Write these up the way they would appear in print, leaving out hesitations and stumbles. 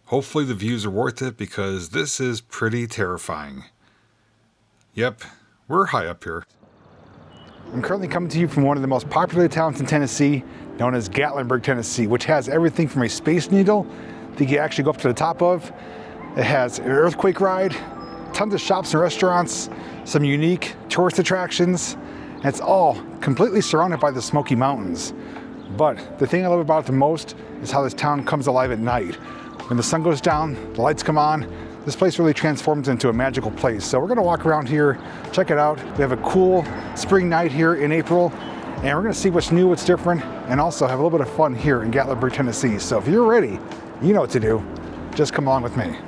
Hopefully the views are worth it because this is pretty terrifying. Yep, we're high up here. I'm currently coming to you from one of the most popular towns in Tennessee, known as Gatlinburg, Tennessee, which has everything from a Space Needle that you can actually go up to the top of. It has an earthquake ride, tons of shops and restaurants, some unique tourist attractions, and it's all completely surrounded by the Smokey Mountains. But the thing I love about it the most is how this town comes alive at night. When the sun goes down, the lights come on, this place really transforms into a magical place. So we're gonna walk around here, check it out. We have a cool spring night here in April, and we're gonna see what's new, what's different, and also have a little bit of fun here in Gatlinburg, Tennessee. So if you're ready, you know what to do. Just come along with me.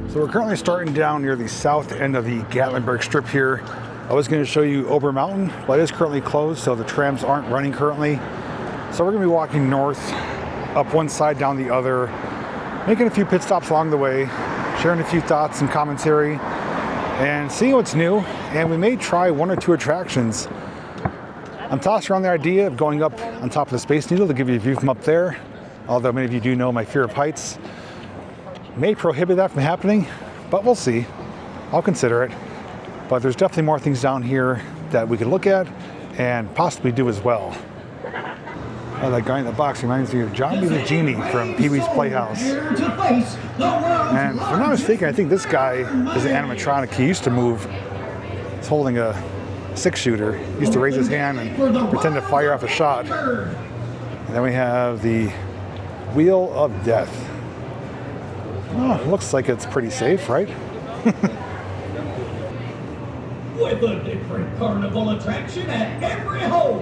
So we're currently starting down near the south end of the Gatlinburg strip here. I was going to show you Ober Mountain, but it is currently closed, so the trams aren't running currently. So we're going to be walking north, up one side, down the other, making a few pit stops along the way, sharing a few thoughts and commentary, and seeing what's new. And we may try one or two attractions. I'm tossing around the idea of going up on top of the Space Needle to give you a view from up there, although many of you do know my fear of heights. May prohibit that from happening, but we'll see. I'll consider it. But there's definitely more things down here that we could look at and possibly do as well. Oh, that guy in the box reminds me of Johnny the Genie from Pee-wee's Playhouse. And if I'm not mistaken, I think this guy is an animatronic. He used to move. He's holding a 6-shooter. He used to raise his hand and pretend to fire off a shot. And then we have the Wheel of Death. Oh, looks like it's pretty safe, right? With a different carnival attraction at every hole.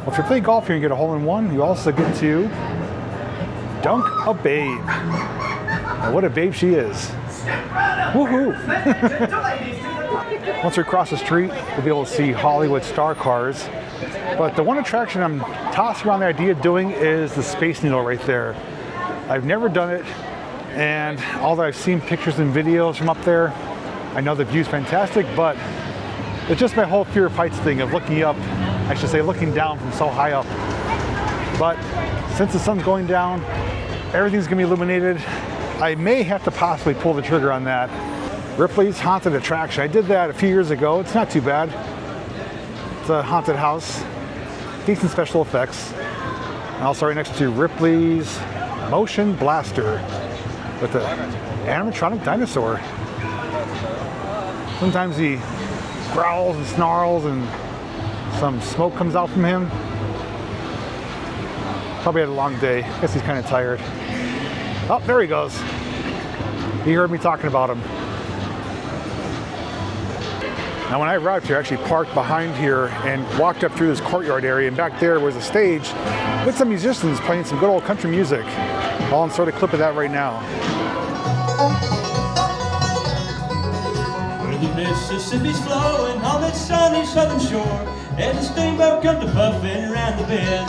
Well, if you play golf here and get a hole-in-one, you also get to dunk a babe. Now, what a babe she is. Woohoo! Once we cross the street, we'll be able to see Hollywood star cars. But the one attraction I'm tossing around the idea of doing is the Space Needle right there. I've never done it, and although I've seen pictures and videos from up there, I know the view's fantastic, but it's just my whole fear of heights thing of looking up, I should say looking down from so high up. But since the sun's going down, everything's gonna be illuminated. I may have to possibly pull the trigger on that. Ripley's Haunted Attraction. I did that a few years ago. It's not too bad. It's a haunted house, decent special effects. And also right next to Ripley's Motion Blaster with the animatronic dinosaur. Sometimes he growls and snarls and some smoke comes out from him. Probably had a long day. I guess he's kind of tired. Oh, there he goes. He heard me talking about him. Now when I arrived here, I actually parked behind here and walked up through this courtyard area, and back there was a stage with some musicians playing some good old country music. I'll insert a clip of that right now. Where the Mississippi's flowing on that sunny southern shore, and the steamboat comes a-puffing around the bend.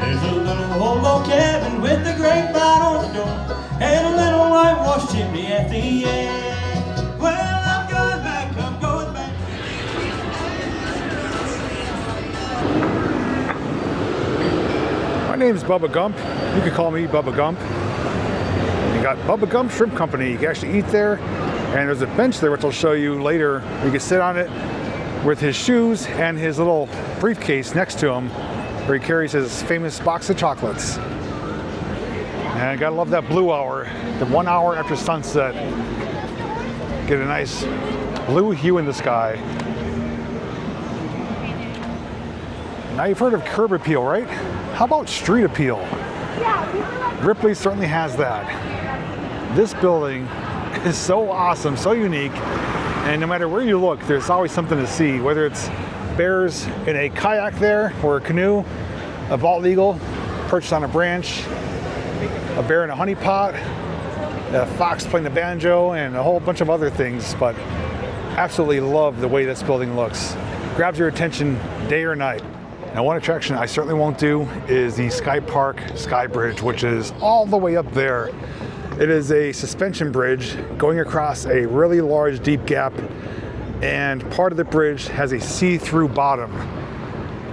There's a little old log cabin with a grapevine on the door, and a little whitewashed chimney at the end. Well, I'm going back, I'm going back. My name's Bubba Gump. You can call me Bubba Gump. You got Bubba Gump Shrimp Company. You can actually eat there, and there's a bench there which I'll show you later. You can sit on it with his shoes and his little briefcase next to him, where he carries his famous box of chocolates. And I gotta love that blue hour, the 1 hour after sunset. Get a nice blue hue in the sky. Now you've heard of curb appeal, right? How about street appeal? Ripley certainly has that. This building is so awesome, so unique, and no matter where you look, there's always something to see, whether it's bears in a kayak there, or a canoe, a bald eagle perched on a branch, a bear in a honey pot, a fox playing the banjo, and a whole bunch of other things. But absolutely love the way this building looks. grabs your attention day or night. Now, one attraction I certainly won't do is the Sky Park Sky Bridge, which is all the way up there. It is a suspension bridge going across a really large deep gap, and part of the bridge has a see-through bottom.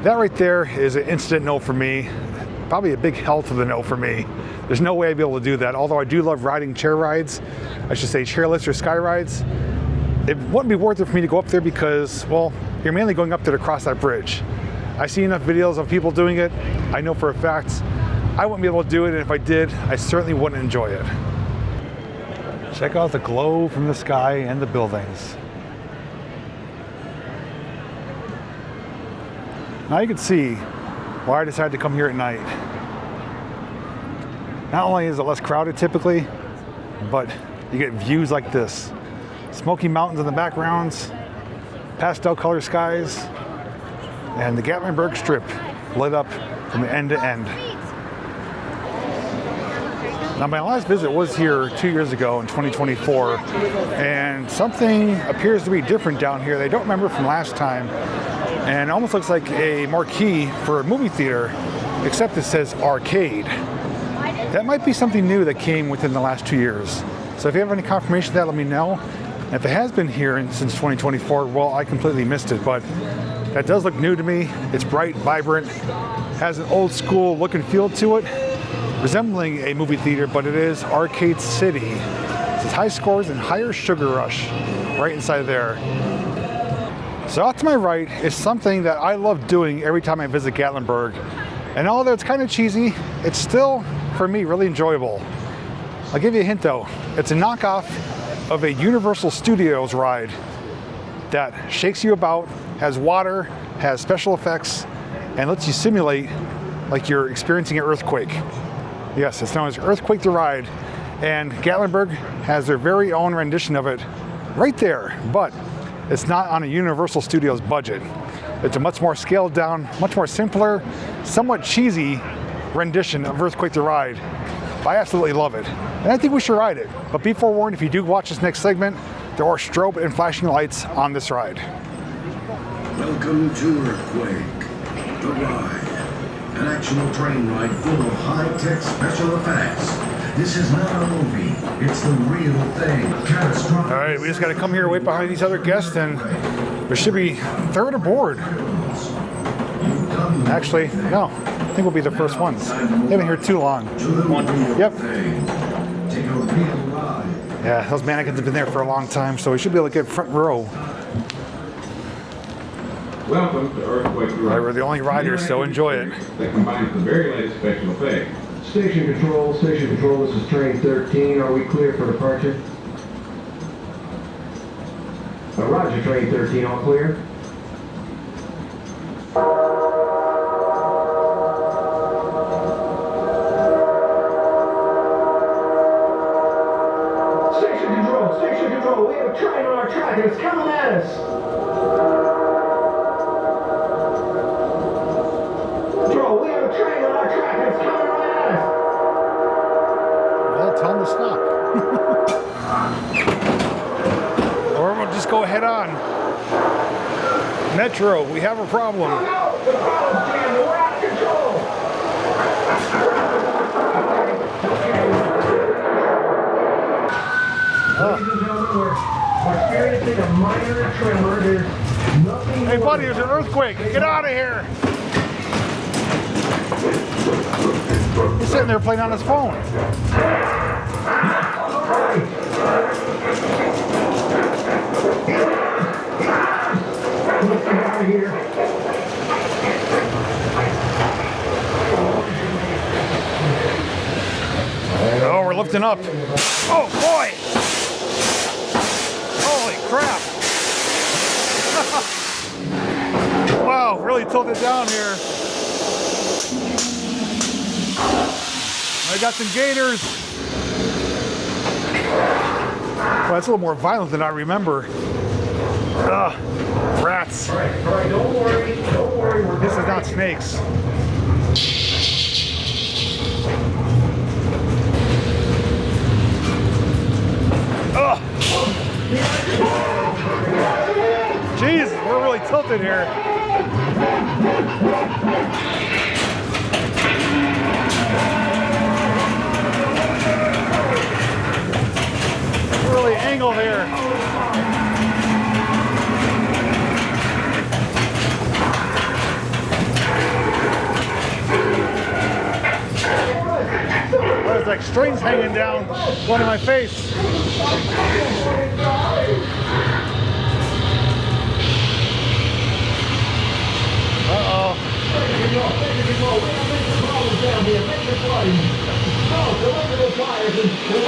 That right there is an instant no for me. Probably a big hell to the no for me. There's no way I'd be able to do that, although I do love riding chair rides. I should say chairlifts or sky rides. It wouldn't be worth it for me to go up there because, well, you're mainly going up there to cross that bridge. I see enough videos of people doing it. I know for a fact I wouldn't be able to do it, and if I did, I certainly wouldn't enjoy it. Check out the glow from the sky and the buildings. Now you can see why I decided to come here at night. Not only is it less crowded typically, but you get views like this. Smokey Mountains in the backgrounds, pastel color skies, and the Gatlinburg Strip lit up from end to end. Now, my last visit was here 2 years ago in 2024, and something appears to be different down here that I don't remember from last time, and it almost looks like a marquee for a movie theater, except it says arcade. That might be something new that came within the last 2 years. So if you have any confirmation of that, let me know. And if it has been here since 2024, well, I completely missed it, but that does look new to me. It's bright, vibrant, has an old school look and feel to it, resembling a movie theater, but it is Arcade City. It says high scores and higher sugar rush right inside there. So out to my right is something that I love doing every time I visit Gatlinburg. And although it's kind of cheesy, it's still, for me, really enjoyable. I'll give you a hint though. It's a knockoff of a Universal Studios ride that shakes you about, has water, has special effects, and lets you simulate like you're experiencing an earthquake. Yes, it's known as Earthquake the Ride, and Gatlinburg has their very own rendition of it right there, but it's not on a Universal Studios budget. It's a much more scaled down, much more simpler, somewhat cheesy rendition of Earthquake the Ride. I absolutely love it, and I think we should ride it. But be forewarned, if you do watch this next segment, there are strobe and flashing lights on this ride. Welcome to Earthquake, the ride. An actional train ride full of high-tech special effects. This is not a movie, it's the real thing. Catastrophic. All right, we just got to come here, wait behind these other guests, and there should be third aboard. Actually, no, I think we'll be the first ones. They've been here too long. Yep. Yeah, those mannequins have been there for a long time, so we should be able to get front row. Welcome to Earthquake the Ride. We're the only riders, so enjoy it. That combines the very latest special effects. Station Control, this is train 13. Are we clear for departure? Roger, train 13, all clear? Station Control, we have a train on our track and it's coming at us. We have a train on our track and it's coming right at us. Well, tell them to stop. Or we'll just go head on. Metro, we have a problem. Oh no, the problem's jammed. We're out of control. Ladies and gentlemen, we're experiencing a minor tremor. There's nothing. Hey buddy, there's an earthquake. Get out of here. He's sitting there playing on his phone. Let's get out of here. Oh, we're lifting up. Oh boy! Holy crap! Wow, really tilted down here. I got some gators. Well, that's a little more violent than I remember. Ugh, rats. All right, don't worry. This is not snakes. Ugh. Jeez, we're really tilted here. Really angled here. There's like strings hanging down, going in my face. Uh-oh.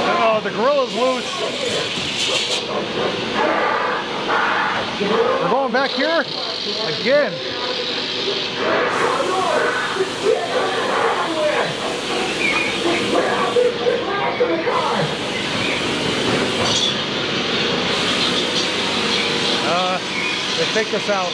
Oh, the gorilla's loose. We're going back here again. They faked us out.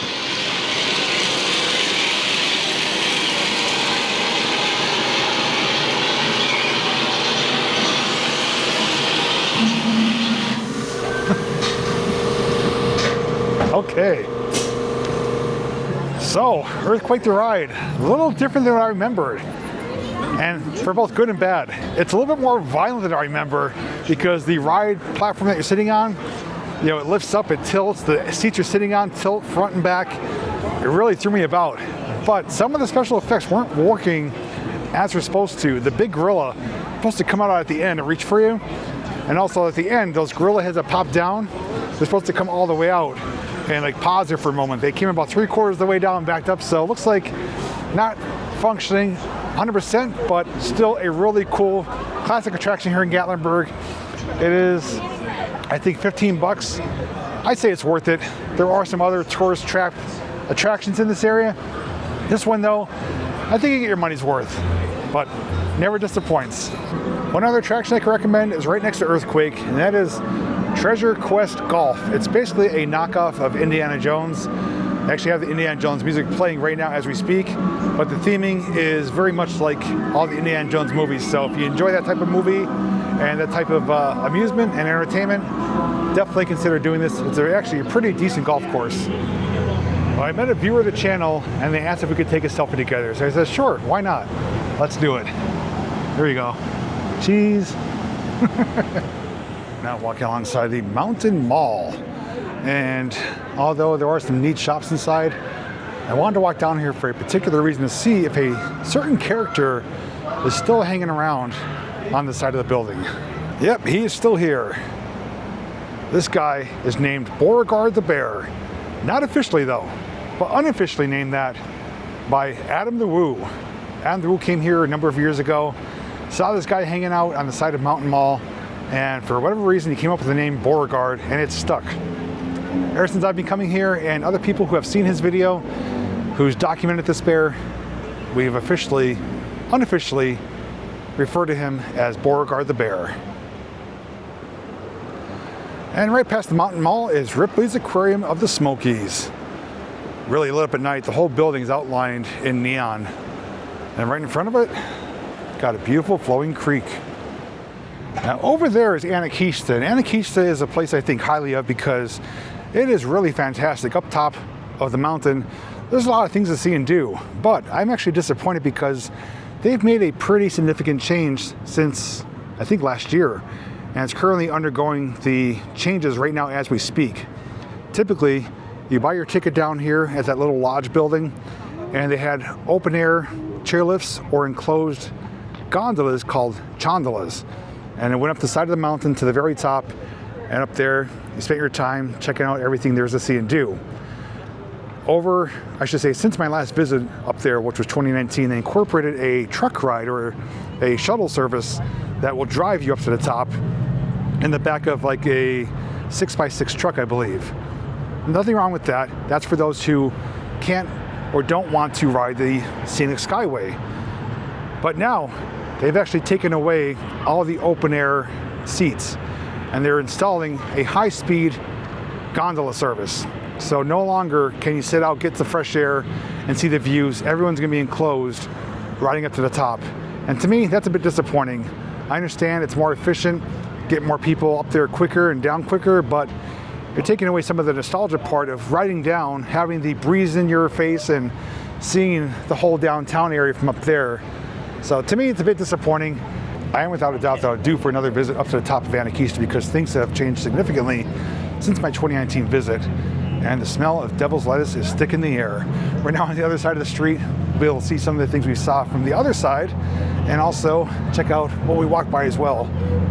Okay. So, Earthquake the Ride. A little different than what I remembered. And for both good and bad. It's a little bit more violent than I remember because the ride platform that you're sitting on, you know, it lifts up, it tilts, the seats you're sitting on tilt front and back. It really threw me about. But some of the special effects weren't working as they're supposed to. The big gorilla was supposed to come out at the end and reach for you. And also at the end, those gorilla heads that pop down, they're supposed to come all the way out and like pause there for a moment. They came about 3/4 of the way down and backed up. So it looks like not functioning 100%, but still a really cool classic attraction here in Gatlinburg. It is, I think, 15 bucks. I'd say it's worth it. There are some other tourist trap attractions in this area. This one though, I think you get your money's worth, but never disappoints. One other attraction I can recommend is right next to Earthquake, and that is Treasure Quest Golf. It's basically a knockoff of Indiana Jones. I actually have the Indiana Jones music playing right now as we speak, but the theming is very much like all the Indiana Jones movies. So if you enjoy that type of movie and that type of amusement and entertainment, definitely consider doing this. It's actually a pretty decent golf course. Well, I met a viewer of the channel and they asked if we could take a selfie together. So I said, sure, why not? Let's do it. There you go. Cheese. Now walking alongside the Mountain Mall. And although there are some neat shops inside, I wanted to walk down here for a particular reason, to see if a certain character is still hanging around on the side of the building. Yep, he is still here. This guy is named Beauregard the Bear. Not officially though, but unofficially named that by Adam the Woo. Adam the Woo came here a number of years ago, saw this guy hanging out on the side of Mountain Mall, and for whatever reason he came up with the name Beauregard, and it's stuck. Ever since I've been coming here, and other people who have seen his video, who's documented this bear, we have officially, unofficially referred to him as Beauregard the Bear. And right past the Mountain Mall is Ripley's Aquarium of the Smokies. Really lit up at night. The whole building is outlined in neon. And right in front of it, got a beautiful flowing creek. Now over there is Anakeesta, and Anakeesta is a place I think highly of because it is really fantastic. Up top of the mountain, there's a lot of things to see and do, but I'm actually disappointed because they've made a pretty significant change since I think last year, and it's currently undergoing the changes right now as we speak. Typically, you buy your ticket down here at that little lodge building, and they had open air chairlifts or enclosed gondolas called chondalas. And it went up the side of the mountain to the very top, and up there you spent your time checking out everything there's to see and do. Over, I should say, since my last visit up there, which was 2019, they incorporated a truck ride or a shuttle service that will drive you up to the top in the back of like a 6x6 truck, I believe. Nothing wrong with that. That's for those who can't or don't want to ride the scenic skyway. But now they've actually taken away all the open air seats, and they're installing a high-speed gondola service. So no longer can you sit out, get the fresh air, and see the views. Everyone's gonna be enclosed, riding up to the top. And to me, that's a bit disappointing. I understand it's more efficient, get more people up there quicker and down quicker, but you're taking away some of the nostalgia part of riding down, having the breeze in your face and seeing the whole downtown area from up there. So to me, it's a bit disappointing. I am without a doubt though due for another visit up to the top of Anakeesta because things have changed significantly since my 2019 visit, and the smell of devil's lettuce is thick in the air. We're now on the other side of the street. We'll see some of the things we saw from the other side, and also check out what we walked by as well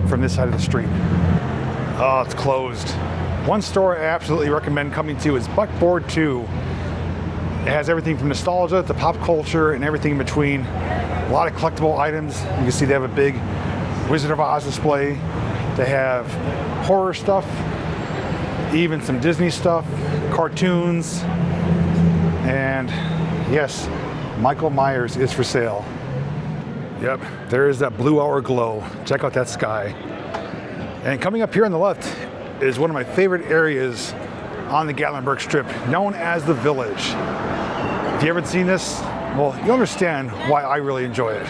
from this side of the street. Oh, it's closed. One store I absolutely recommend coming to is Buckboard 2. It has everything from nostalgia to pop culture and everything in between. A lot of collectible items. You can see they have a big Wizard of Oz display. They have horror stuff, even some Disney stuff, cartoons, and yes, Michael Myers is for sale. Yep, there is that blue hour glow. Check out that sky. And coming up here on the left is one of my favorite areas on the Gatlinburg Strip, known as the Village. If you haven't seen this, well, you'll understand why I really enjoy it.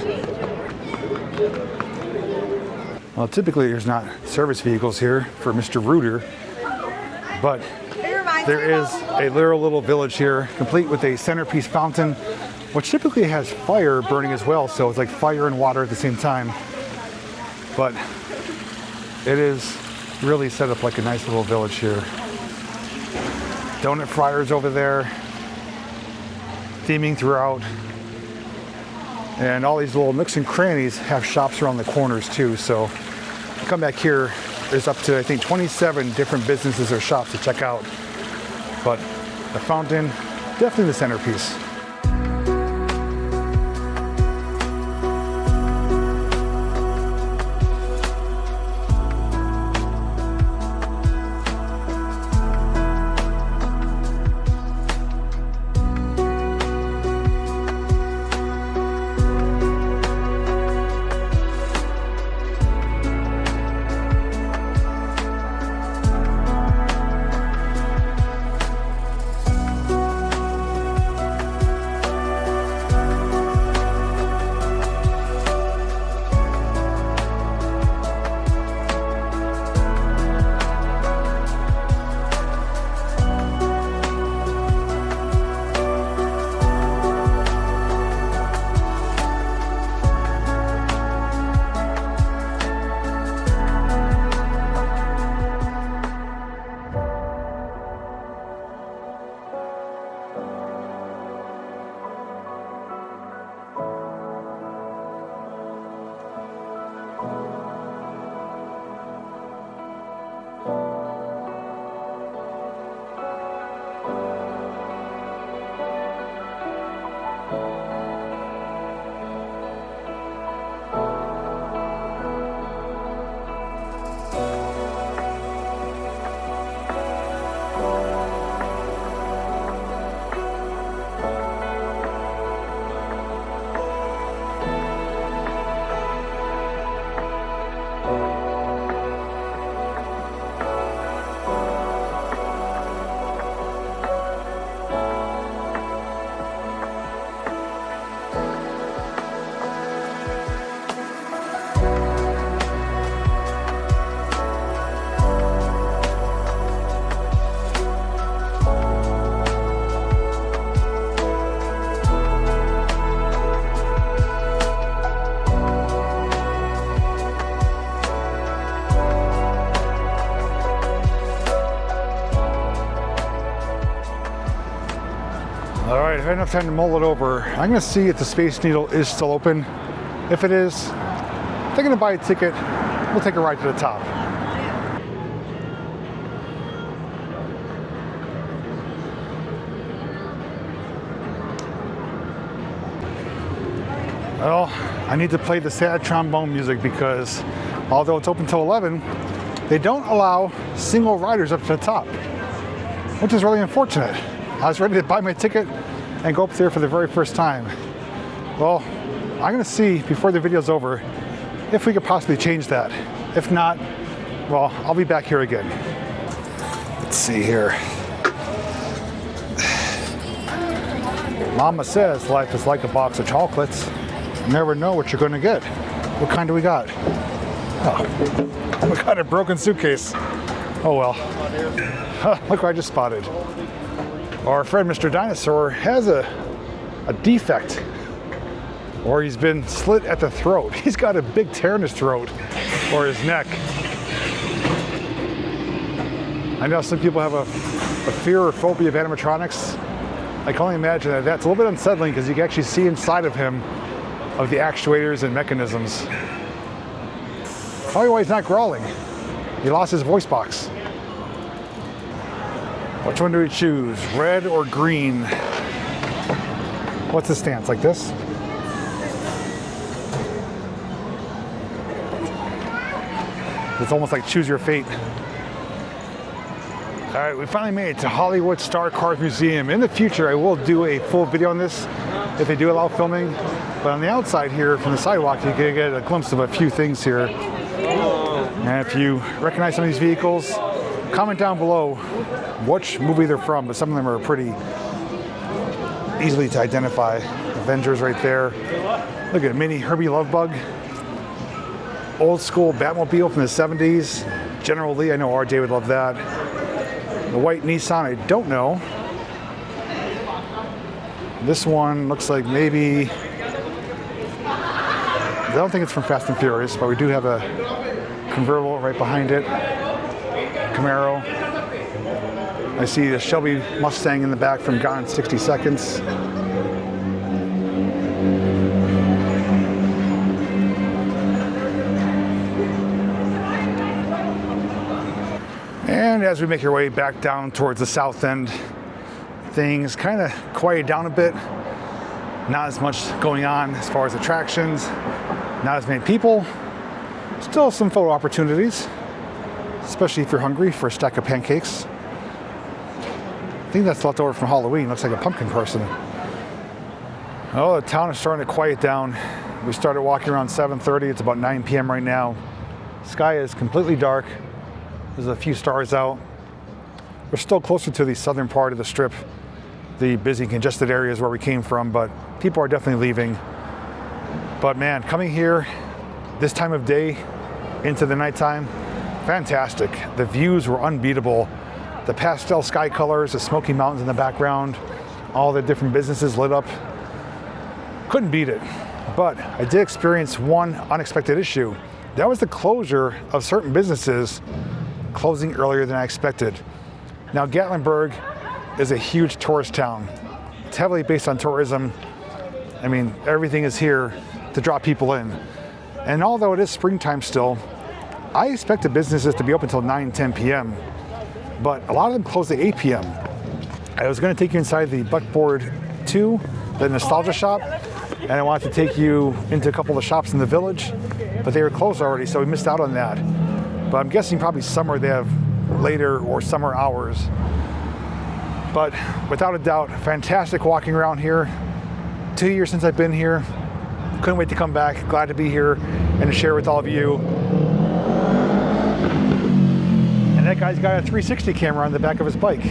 Well, typically there's not service vehicles here for Mr. Rooter, but there is a literal little village here, complete with a centerpiece fountain, which typically has fire burning as well, so it's like fire and water at the same time. But it is really set up like a nice little village here. Donut fryers over there, theming throughout. And all these little nooks and crannies have shops around the corners too, so you come back here, there's up to I think 27 different businesses or shops to check out. But the fountain, definitely the centerpiece. All right, if I have enough time to mull it over, I'm gonna see if the Space Needle is still open. If it is, they're gonna buy a ticket. We'll take a ride to the top. Well, I need to play the sad trombone music because although it's open till 11, they don't allow single riders up to the top, which is really unfortunate. I was ready to buy my ticket and go up there for the very first time. Well, I'm gonna see before the video's over if we could possibly change that. If not, well, I'll be back here again. Let's see here. Mama says life is like a box of chocolates. You never know what you're gonna get. What kind do we got? Oh, we got a broken suitcase. Oh well. Huh, look what I just spotted. Our friend Mr. Dinosaur has a defect, or he's been slit at the throat. He's got a big tear in his throat or his neck. I know some people have a fear or phobia of animatronics. I can only imagine that that's a little bit unsettling because you can actually see inside of him of the actuators and mechanisms. Probably why he's not growling. He lost his voice box. Which one do we choose? Red or green? What's the stance? Like this? It's almost like choose your fate. All right, we finally made it to Hollywood Star Cars Museum. In the future, I will do a full video on this if they do allow filming. But on the outside here, from the sidewalk, you can get a glimpse of a few things here. And if you recognize some of these vehicles, comment down below which movie they're from, but some of them are pretty easily to identify. Avengers right there. Look at Mini Herbie Lovebug. Old school Batmobile from the 70s. General Lee, I know RJ would love that. The white Nissan, I don't know. This one looks like maybe, I don't think it's from Fast and Furious, but we do have a convertible right behind it. Camaro. I see the Shelby Mustang in the back from Gone in 60 Seconds. And as we make our way back down towards the south end, things kind of quiet down a bit. Not as much going on as far as attractions, not as many people. Still some photo opportunities, especially if you're hungry for a stack of pancakes. I think that's left over from Halloween. Looks like a pumpkin person. Oh, the town is starting to quiet down. We started walking around 7:30. It's about 9 p.m. right now. Sky is completely dark. There's a few stars out. We're still closer to the southern part of the strip, the busy, congested areas where we came from, but people are definitely leaving. But man, coming here this time of day into the nighttime, fantastic. The views were unbeatable. The pastel sky colors, the Smokey Mountains in the background, all the different businesses lit up. Couldn't beat it. But I did experience one unexpected issue. That was the closure of certain businesses closing earlier than I expected. Now, Gatlinburg is a huge tourist town. It's heavily based on tourism. I mean, everything is here to draw people in. And although it is springtime still, I expected businesses to be open until 9, 10 p.m. But a lot of them closed at 8 p.m. I was going to take you inside the Buckboard 2, the nostalgia shop, and I wanted to take you into a couple of the shops in the village, but they were closed already, so we missed out on that. But I'm guessing probably summer they have later or summer hours. But without a doubt, fantastic walking around here. 2 years since I've been here. Couldn't wait to come back. Glad to be here and to share with all of you. And that guy's got a 360 camera on the back of his bike.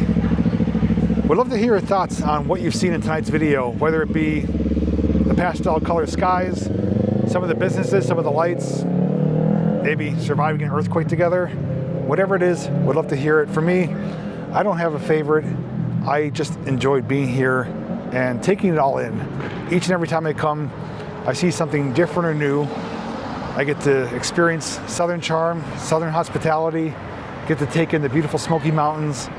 Would love to hear your thoughts on what you've seen in tonight's video, whether it be the pastel colored skies, some of the businesses, some of the lights, maybe surviving an earthquake together. Whatever it is, would love to hear it. For me, I don't have a favorite. I just enjoyed being here and taking it all in. Each and every time I come, I see something different or new. I get to experience Southern charm, Southern hospitality, get to take in the beautiful Smoky Mountains.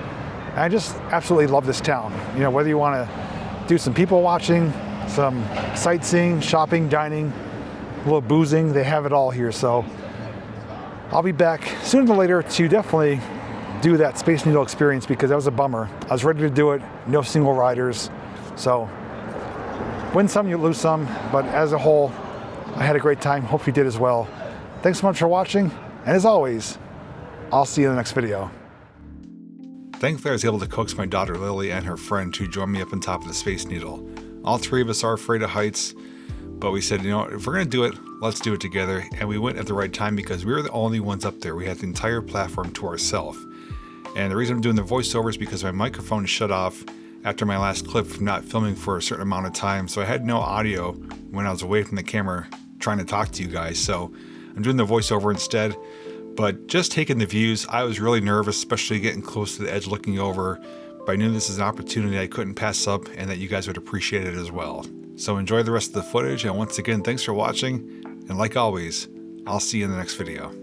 And I just absolutely love this town. You know, whether you want to do some people watching, some sightseeing, shopping, dining, a little boozing, they have it all here. So I'll be back sooner than later to definitely do that Space Needle experience because that was a bummer. I was ready to do it, no single riders. So win some, you lose some, but as a whole, I had a great time. Hope you did as well. Thanks so much for watching, and as always, I'll see you in the next video. Thankfully, I was able to coax my daughter Lily and her friend to join me up on top of the Space Needle. All three of us are afraid of heights, but we said, you know, if we're going to do it, let's do it together. And we went at the right time because we were the only ones up there. We had the entire platform to ourselves. And the reason I'm doing the voiceover is because my microphone shut off after my last clip from not filming for a certain amount of time. So I had no audio when I was away from the camera trying to talk to you guys. So I'm doing the voiceover instead. But just taking the views, I was really nervous, especially getting close to the edge looking over. But I knew this is an opportunity I couldn't pass up and that you guys would appreciate it as well. So enjoy the rest of the footage, and once again, thanks for watching. And like always, I'll see you in the next video.